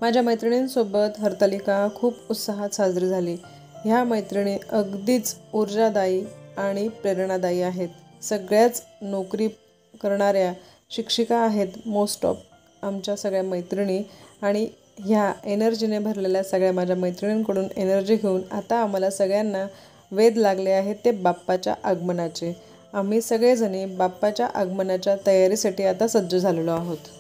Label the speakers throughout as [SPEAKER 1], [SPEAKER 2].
[SPEAKER 1] माझ्या मैत्रिणींसोबत हरतालिका खूप उत्साहात साजरी झाली। ह्या मैत्रिणी अगदीच ऊर्जादायी आणि प्रेरणादायी आहेत। सगळ्याच नोकरी करणाऱ्या शिक्षिका आहेत मोस्ट ऑफ आमच्या सगळ्या मैत्रिणी, आणि ह्या एनर्जीने भरलेल्या सगळ्या माझ्या मैत्रिणींकडून एनर्जी घेऊन आता आम्हाला सगळ्यांना वेध लागले आहेत ते बाप्पाच्या आगमनाचे। आम्ही सगळेजणी बाप्पाच्या आगमनाच्या तयारीसाठी आता सज्ज झालेलो आहोत।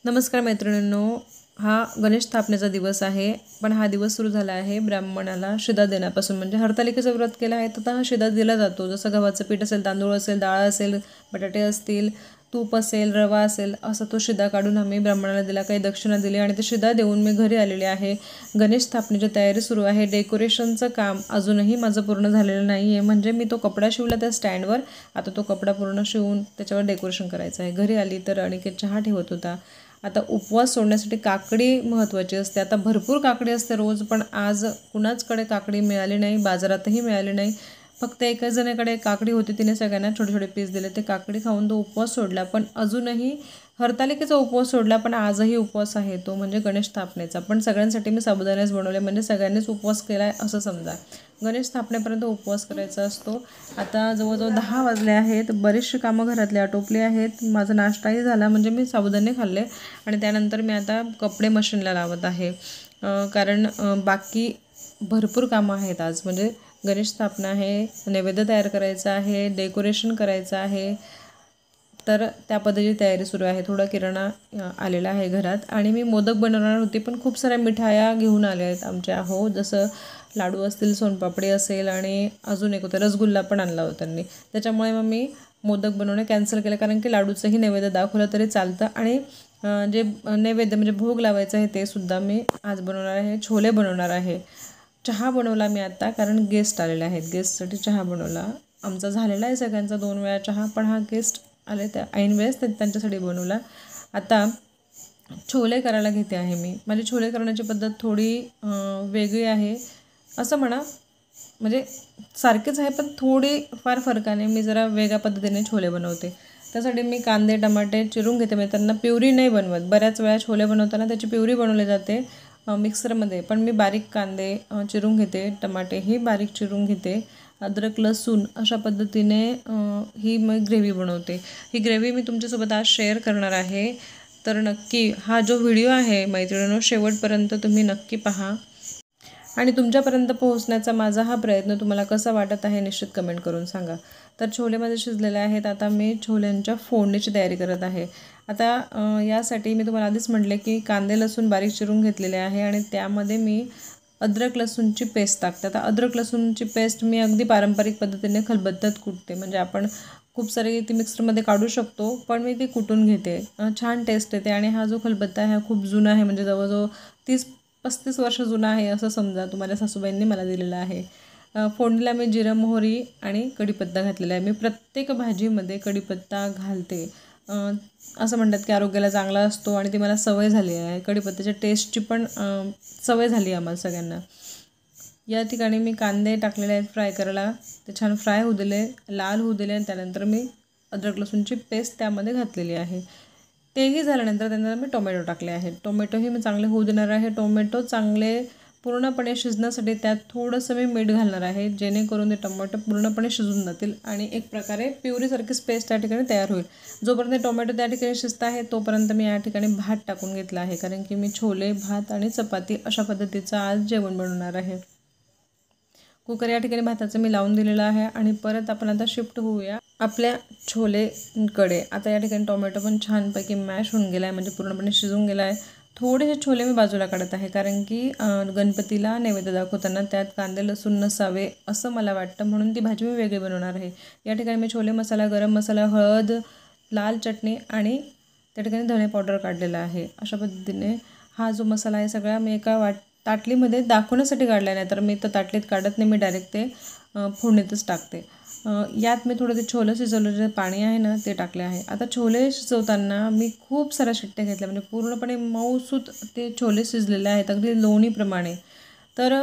[SPEAKER 1] नमस्कार मैत्रिणींनो, हा गणेश स्थापनेचा दिवस आहे। पण हा दिवस सुरू झाला आहे ब्राह्मणाला शिदा देण्यापासून, म्हणजे हरतालिकेचा व्रत केला आहे तर हा शिदा दिला जातो। जसं गव्हाचं पीठ असेल, तांदूळ असेल, डाळ असेल, बटाटे असतील, तूप असेल, रवा असेल, असा तो शिदा काढून आम्ही ब्राह्मणाला दिला, काही दक्षिणा दिली आणि ते शिदा देऊन मी घरी आलेले आहे। गणेश स्थापनेची तयारी सुरू आहे। डेकोरेशनचं काम अजूनही माझं पूर्ण झालेलं नाही आहे, म्हणजे मी तो कपडा शिवला त्या स्टँडवर, आता तो कपडा पूर्ण शिवून त्याच्यावर डेकोरेशन करायचं आहे। घरी आली तर अनिकेत चहा ठेवत होता। आता उपवास सोडण्यासाठी काकडी महत्त्वाची असते। आता भरपूर काकडी असते रोज, पण आज कुणाचकडे काकडी मिळाली नाही, बाजारातही मिळाली नाही। फक्त एका जणाकडे काकडी होती, तिने सगळ्यांना छोटे छोटे पीस दिले, ते काकडी खाऊन तो उपवास सोडला। पण अजूनही हरतालिकेचा उपवास सोडला, पण आजही उपवास आहे तो, म्हणजे गणेश स्थापनेचा। पण सगळ्यांसाठी मी साबुदाणेच बनवले, म्हणजे सगळ्यांनीच उपवास केला आहे असं समजा। गणेश स्थापनेपर्यंत उपवास करायचा असतो। आता जवळजवळ 10 वाजले आहेत, बरीचशी कामं घरातली आटोपली आहेत। माझा नाश्ताही झाला, म्हणजे मी साबुदाणे खाल्ले आणि त्यानंतर मी आता कपडे मशीनला लावत आहे, कारण बाकी भरपूर कामं आहेत आज। म्हणजे गणेश स्थापना आहे, नैवेद्य तयार करायचा आहे, डेकोरेशन करायचं आहे, तर त्या पद्धतीची तयारी सुरू आहे। थोडा किराणा आलेला आहे घरात आणि मी मोदक बनवणार होती, पण खूप साऱ्या मिठाया घेऊन आल्या आहेत आमच्या, हो, जसं लाडू असतील, सोनपापडी असेल आणि अजून एक होतं रसगुल्ला पण आणला होता त्यांनी, त्याच्यामुळे मग मी मोदक बनवणे कॅन्सल केलं, कारण की लाडूचंही नैवेद्य दाखवलं तरी चालतं आणि जे नैवेद्य म्हणजे भोग लावायचं आहे ते सुद्धा मी आज बनवणार आहे। छोले बनवणार आहे। चहा बनवला मी आता, कारण गेस्ट आलेले आहेत, गेस्टसाठी चहा बनवला। आमचा झालेला आहे सगळ्यांचा 2 वेळा चहा, पण हा गेस्ट आले त्या ऐन वेळेस त्यांच्यासाठी बनवला। आता छोले करायला घेते आहे मी। माझी छोले करण्याची पद्धत थोडी वेगळी आहे असं म्हणा, म्हणजे सारखेच आहे पण थोडी फार फरकाने मी जरा वेगळ्या पद्धतीने छोले बनवते। त्यासाठी मी कांदे टमाटे चिरून घेते, म्हणजे त्यांना प्युरी नाही बनवत। बऱ्याच वेळा छोले बनवताना त्याची प्युरी बनवली जाते मिक्सरमध्ये, पण मी बारीक कांदे चिरून घेते, टमाटेही बारीक चिरून घेते, अद्रक लसूण अशा पद्धतीने ही मग ग्रेव्ही बनवते। ही ग्रेव्ही मी तुमच्यासोबत आज शेअर करणार आहे, तर नक्की हा जो व्हिडिओ आहे मैत्रिणींनो शेवटपर्यंत तुम्ही नक्की पहा आणि तुमच्यापर्यंत पोहोचण्याचा माझा हा प्रयत्न तुम्हाला कसा वाटत आहे निश्चित कमेंट करून सांगा। तर छोले माझे शिजलेले आहेत, आता मी छोल्यांच्या फोडणीची तयारी करत आहे। आता यासाठी मी तुम्हाला आधीच म्हटले की कांदे लसूण बारीक चिरून घेतलेले आहे आणि त्यामध्ये मी अद्रक लसूणची पेस्ट टाकते। आता अद्रक लसूणची पेस्ट मी अगदी पारंपरिक पद्धतीने खलबत्त्यात कुटते, म्हणजे आपण खूप सारी ती मिक्सरमध्ये काढू शकतो, पण मी ती कुटून घेते, छान टेस्ट येते। आणि हा जो खलबत्ता आहे हा खूप जुना आहे, म्हणजे जवळजवळ 30-35 वर्ष जुना आहे असं समजा, तुम्हाला सासूबाईंनी मला दिलेला आहे। फोडणीला मी जिरं मोहरी आणि कढीपत्ता घातलेला आहे। मी प्रत्येक भाजीमध्ये कढीपत्ता घालते, असं म्हणतात की आरोग्याला चांगला असतो आणि ती मला सवय झाली आहे। कढीपत्त्याच्या टेस्टची पण सवय झाली आहे आम्हाला सगळ्यांना। या ठिकाणी मी कांदे टाकलेले आहेत फ्राय करायला, ते छान फ्राय होऊ दिले, लाल होऊ दिले, आणि त्यानंतर मी अद्रक लसूणची पेस्ट त्यामध्ये घातलेली आहे। तेही झाल्यानंतर त्यानंतर मी टोमॅटो टाकले आहेत, टोमॅटोही मी चांगले होऊ देणार आहे। टोमॅटो चांगले पूर्णपणे शिजण्यासाठी त्यात थोडंसं मी मीठ घालणार आहे, जेणेकरून ते टोमॅटो पूर्णपणे शिजून जातील आणि एक प्रकारे प्युरीसारखीच पेस्ट त्या ठिकाणी तयार होईल। जोपर्यंत टोमॅटो त्या ठिकाणी शिजत आहे तोपर्यंत मी या ठिकाणी भात टाकून घेतला आहे, कारण की मी छोले भात आणि चपाती अशा पद्धतीचं आज जेवण बनवणार आहे। कुकर या ठिकाणी भाताचं मी लावून दिलेलं आहे आणि परत आपण आता शिफ्ट होऊया आपल्या छोलेकडे। आता या ठिकाणी टोमॅटो पण छानपैकी मॅश होऊन गेला आहे, म्हणजे पूर्णपणे शिजून गेला आहे। थोडेसे छोले मी बाजूला काढत आहे, कारण की गणपतीला नैवेद्य दाखवताना त्यात कांदे लसूण नसावे असं मला वाटतं, म्हणून ती भाजी मी वेगळी बनवणार आहे। या ठिकाणी मी छोले मसाला, गरम मसाला, हळद, लाल चटणी आणि त्या ठिकाणी धणे पावडर काढलेला आहे। अशा पद्धतीने हा जो मसाला आहे सगळा मी एका ताटलीमध्ये दाखवण्यासाठी काढला, नाही तर मी तर ताटलीत काढत नाही, मी डायरेक्ट ते फोडणीतच टाकते। यात मी थोडं ते छोले शिजवलं जे पाणी आहे ना ते टाकले आहे। आता छोले शिजवताना मी खूप साऱ्या शिट्ट्या घेतल्या, म्हणजे पूर्णपणे मऊसूत ते छोले शिजलेले आहेत अगदी लोणीप्रमाणे। तर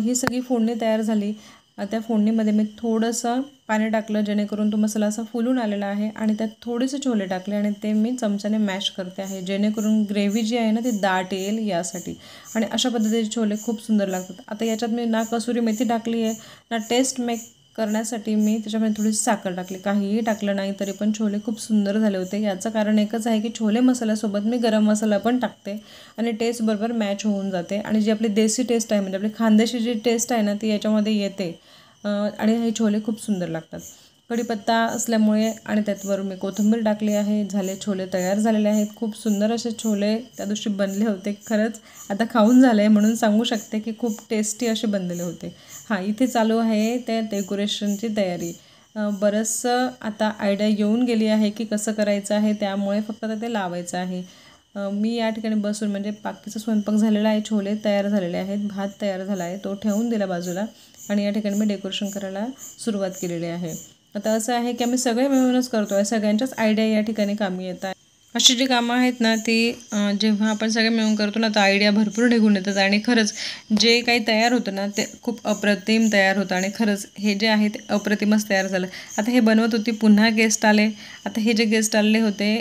[SPEAKER 1] ही सगळी फोडणी तयार झाली। त्या फोडणीमध्ये मी थोडंसं पाणी टाकलं जेणेकरून तो मसाला असा फुलून आलेला आहे आणि त्यात थोडेसे छोले टाकले आणि ते मी चमच्याने मॅश करते आहे जेणेकरून ग्रेव्ही जी आहे ना ती दाट येईल यासाठी. आणि अशा पद्धतीचे छोले खूप सुंदर लागतात. आता याच्यात मी ना कसुरी मेथी टाकली आहे ना टेस्ट मेक करण्यासाठी मी त्याच्यामध्ये थोडीशी साखर टाकली. काहीही टाकलं नाही तरी पण छोले खूप सुंदर झाले होते. याचं कारण एकच आहे की छोले मसाल्यासोबत मी गरम मसाला पण टाकते आणि टेस्ट बरोबर मॅच होऊन जाते आणि जी आपली देसी टेस्ट आहे म्हणजे आपली खानदेशी जी टेस्ट आहे ना ती याच्यामध्ये येते आणि हे छोले खूप सुंदर लागतात. कढीपत्ता असल्यामुळे आणि त्यातवर मी कोथिंबीर टाकली आहे. झाले छोले तयार झालेले आहेत. खूप सुंदर असे छोले त्या दिवशी बनले होते. खरंच आता खाऊन झालं आहे म्हणून सांगू शकते की खूप टेस्टी असे बनलेले होते. हां, इथे चालू आहे ते डेकोरेशनची तयारी. बरंचसं आता आयडिया येऊन गेली आहे की कसं करायचं आहे, त्यामुळे फक्त आता ते लावायचं आहे. मी या ठिकाणी बसून म्हणजे बाकीचा स्वयंपाक झालेला आहे, छोले तयार झालेले आहेत, भात तयार झाला आहे, तो ठेवून दिला बाजूला आणि या ठिकाणी मी डेकोरेशन करायला सुरुवात केलेली आहे. आता असं आहे की आम्ही सगळे मिळूनच करतो आहे. सगळ्यांच्याच आयडिया या ठिकाणी कामी येत आहे. अशी जी कामं आहेत ना ती जेव्हा आपण सगळे मिळून करतो ना तर आयडिया भरपूर निघून येतात आणि खरंच जे काही तयार होतं ना ते खूप अप्रतिम तयार होतं आणि खरंच हे जे आहे ते अप्रतिमच तयार झालं. आता हे बनवत होती, पुन्हा गेस्ट आले. आता हे जे गेस्ट आलेले होते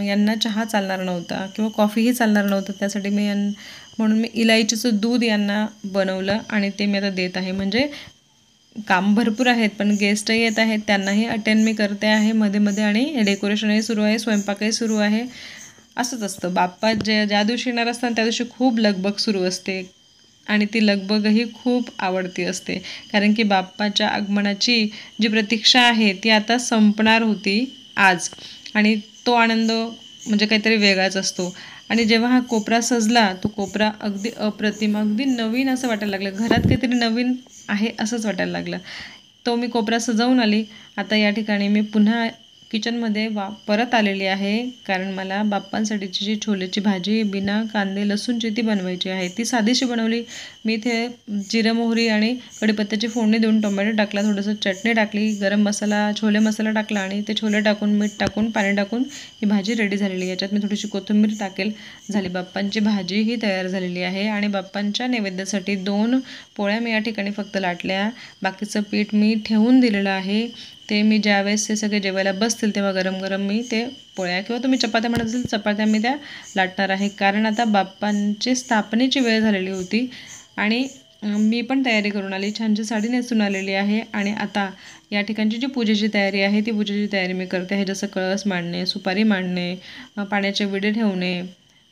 [SPEAKER 1] यांना चहा चालणार नव्हता किंवा कॉफीही चालणार नव्हतं. त्यासाठी म्हणून मी इलायचीचं दूध यांना बनवलं आणि ते मी आता देत आहे. म्हणजे काम भरपूर आहेत पण गेस्टही येत आहेत, त्यांनाही अटेंड मी करते आहे मध्ये मध्ये आणि डेकोरेशनही सुरू आहे, स्वयंपाकही सुरू आहे. असंच असतं. बाप्पा ज्या दिवशी येणार असतात त्या दिवशी खूप लगबग सुरू असते आणि ती लगबगही खूप आवडती असते. कारण की बाप्पाच्या आगमनाची जी प्रतीक्षा आहे ती आता संपणार होती आज आणि तो आनंद म्हणजे काहीतरी वेगळाच असतो. आणि जेव्हा हा कोपरा सजला तो कोपरा अगदी अप्रतिम, अगदी नवीन असं वाटायला लागलं. घरात काहीतरी नवीन आहे असंच वाटायला लागलं. तो मी कोपरा सजवून आली. आता या ठिकाणी मी पुन्हा किचनमध्ये परत आलेली आहे कारण मला बाप्पांसाठीची जी छोलेची भाजी बिना कांदे लसूणची ती बनवायची आहे. ती साधीशी बनवली. मी इथे जिरं मोहरी आणि कढीपत्त्याची फोडणी देऊन टोमॅटो टाकला, थोडंसं चटणी टाकली, गरम मसाला छोले मसाला टाकला आणि ते छोले टाकून मीठ टाकून पाणी टाकून ही भाजी रेडी झालेली. याच्यात मी थोडीशी कोथिंबीर टाकेल. झाली बाप्पांची भाजीही तयार झालेली आहे आणि बाप्पांच्या नैवेद्यासाठी 2 पोळ्या मी या ठिकाणी फक्त लाटल्या. बाकीचं पीठ मी ठेवून दिलेलं आहे. ते मी ज्यावेळेस ते सगळे जेवायला बसतील तेव्हा गरम गरम मी ते पोळ्या किंवा तुम्ही चपात्या म्हणत असेल चपात्या मी त्या लाटणार आहे. कारण आता बाप्पांची स्थापनेची वेळ झालेली होती आणि मी पण तयारी करून आली, छानशी साडी नेसून आलेली आहे आणि आता या ठिकाणची जी पूजेची तयारी आहे ती पूजेची तयारी मी करते आहे. जसं कळस मांडणे, सुपारी मांडणे, पाण्याचे विडे ठेवणे,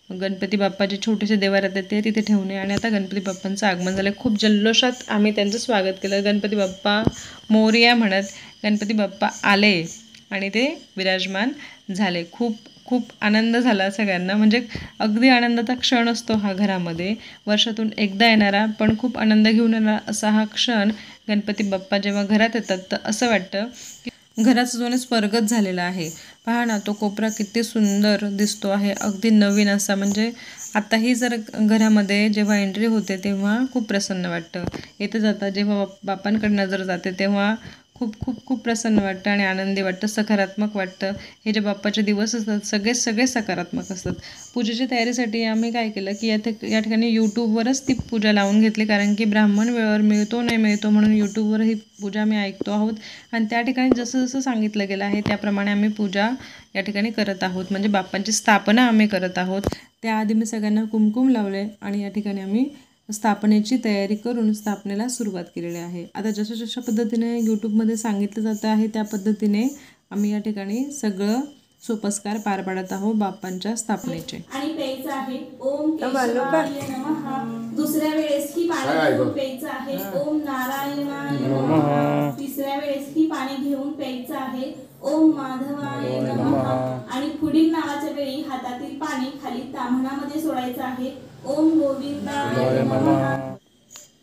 [SPEAKER 1] गणपती बाप्पाचे छोटेसे देवार येतात ते तिथे ठेवणे आणि आता गणपती बाप्पांचं आगमन झालं. खूप जल्लोषात आम्ही त्यांचं स्वागत केलं. गणपती बाप्पा मोरया म्हणत गणपती बाप्पा आले आणि ते विराजमान झाले. खूप खूप आनंद झाला सगळ्यांना. म्हणजे अगदी आनंदाचा क्षण असतो हा घरामध्ये, वर्षातून एकदा येणारा पण खूप आनंद घेऊन येणारा असा हा क्षण. गणपती बाप्पा जेव्हा घरात येतात तर असं वाटतं की घराचा जणू स्वर्गच झालेला आहे. पहा ना तो कोपरा किती सुंदर दिसतो आहे, अगदी नवीन असा. म्हणजे आताही जर घरामध्ये जेव्हा एंट्री होते तेव्हा खूप प्रसन्न वाटतं. येतं जाता जेव्हा बाप्पांकडे नजर जाते तेव्हा खूप खूप खूप प्रसन्न वाटतं आणि आनंदी वाटतं, सकारात्मक वाटतं. हे जे बाप्पाचे दिवस असतात सगळे सकारात्मक असतात. पूजेच्या तयारीसाठी आम्ही काय केलं की या ठिकाणी यूट्यूबवरच ती पूजा लावून घेतली. कारण की ब्राह्मण वेळेवर मिळतो नाही मिळतो म्हणून यूट्यूबवर ही पूजा आम्ही ऐकतो आहोत आणि त्या ठिकाणी जसं जसं सांगितलं गेलं आहे त्याप्रमाणे आम्ही पूजा या ठिकाणी करत आहोत. म्हणजे बाप्पांची स्थापना आम्ही करत आहोत. त्याआधी मी सगळ्यांना कुमकुम लावले आणि या ठिकाणी आम्ही स्थापनेची तयारी करून स्थापनेला सुरुवात केलेली आहे. आता जशा पद्धतीने यूट्यूबमध्ये सांगितलं जातं आहे त्या पद्धतीने आम्ही या ठिकाणी सगळं सोपस्कार पार पाडत आहोत बाप्पांच्या स्थापनेचे.
[SPEAKER 2] आणि प्यायचं आहे ओम केशवाय नमः. दुसऱ्या वेळेस ही पाणी घेऊन प्यायचं आहे ओम नारायणाय नमः. तिसऱ्या वेळेस ही पाणी घेऊन प्यायचं आहे ओम माधवाय नमः. आणि पुढील नावाच्या वेळी हातातील पाणी खाली ताम्हणामध्ये सोडायचं आहे ओम गोविंदाय नमः.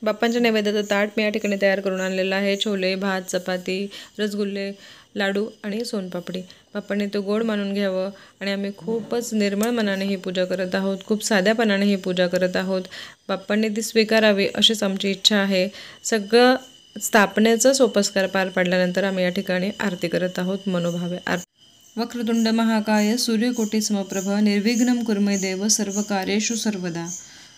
[SPEAKER 1] बाप्पांच्या नैवेद्याचं ताट मी या ठिकाणी तयार करून आणलेलं आहे. छोले, भात, चपाती, रसगुल्ले, लाडू आणि सोनपापडी. बाप्पांनी तो गोड मानून घ्यावं आणि आम्ही खूपच निर्मळ मनाने ही पूजा करत आहोत, खूप साध्यापणाने ही पूजा करत आहोत. बाप्पांनी ती स्वीकारावी अशीच आमची इच्छा आहे. सगळं स्थापनेचं सोपस्कार पार पाडल्यानंतर आम्ही या ठिकाणी आरती करत आहोत मनोभावे. वक्रतुंड महाकाय सूर्यकोटी समप्रभ निर्विघ्नं कुर्मे देव सर्व कार्येषु सर्वदा.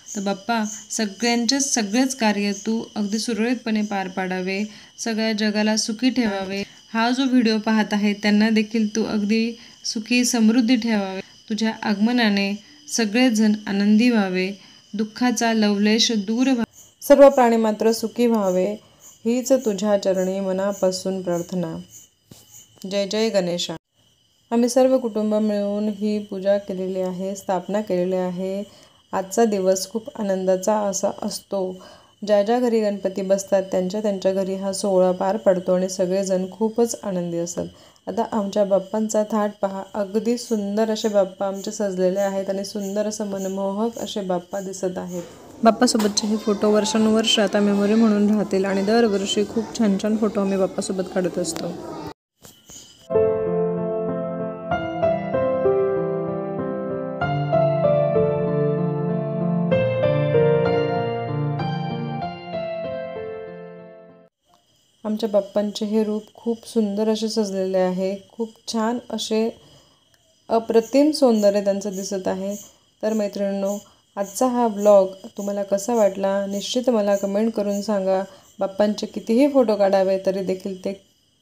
[SPEAKER 1] तर बाप्पा सगळेच कार्य तू अगदी सुरळीतपणे पार पाडावे, सगळ्या जगाला सुखी ठेवावे. हा जो व्हिडिओ पाहत आहे त्यांना देखील तू अगदी सुखी समृद्धी ठेवावे. तुझ्या आगमनाने सगळेजण आनंदी व्हावे, दुःखाचा लवलेश दूर व्हावा, सर्व प्राणी मात्र सुखी व्हावे, हीच तुझ्या चरणी मनापासून प्रार्थना. जय जय गणेशा. आम्ही सर्व कुटुंब मिळून ही पूजा केलेली आहे, स्थापना केलेली आहे. आजचा दिवस खूप आनंदाचा असा असतो. ज्या ज्या घरी गणपती बसतात त्यांच्या घरी हा सोहळा पार पडतो आणि सगळेजण खूपच आनंदी असतात. आता आमच्या बाप्पांचा थाट पहा, अगदी सुंदर असे बाप्पा आमचे सजलेले आहेत आणि सुंदर असं मनमोहक असे बाप्पा दिसत आहेत. बाप्पासोबतचे हे फोटो वर्षानुवर्ष आता मेमोरी म्हणून राहतील आणि दरवर्षी खूप छान छान फोटो आम्ही बाप्पासोबत काढत असतो. आमच्या बाप्पांचे हे रूप खूप सुंदर असे सजलेले आहे. खूप छान असे अप्रतिम सौंदर्य त्यांचं दिसत आहे. तर मैत्रिणींनो, आजचा हा ब्लॉग तुम्हाला कसा वाटला निश्चित मला कमेंट करून सांगा. बाप्पांचे कितीही फोटो काढावे तरी देखील ते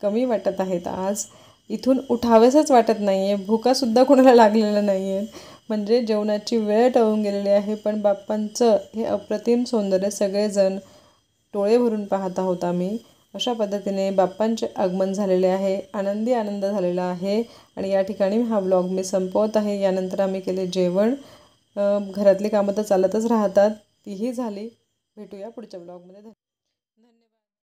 [SPEAKER 1] कमी वाटत आहेत. आज इथून उठावेसच वाटत नाही आहे. भुकासुद्धा कोणाला लागलेलं नाही आहे. म्हणजे जेवणाची वेळ टळून गेलेली आहे. पण बाप्पांचं हे अप्रतिम सौंदर्य सगळेजण डोळे भरून पाहत आहोत आम्ही. अशा पद्धतीने बाप्पांचे आगमन झालेले आहे. आनंद झालेला आहे. आणि या ठिकाणी हा व्लॉग मी संपवत आहे. यानंतर आम्ही केले जेवण. घरातली कामं तर चालतच राहतात, तीही झाली. भेटूया पुढच्या व्लॉगमध्ये.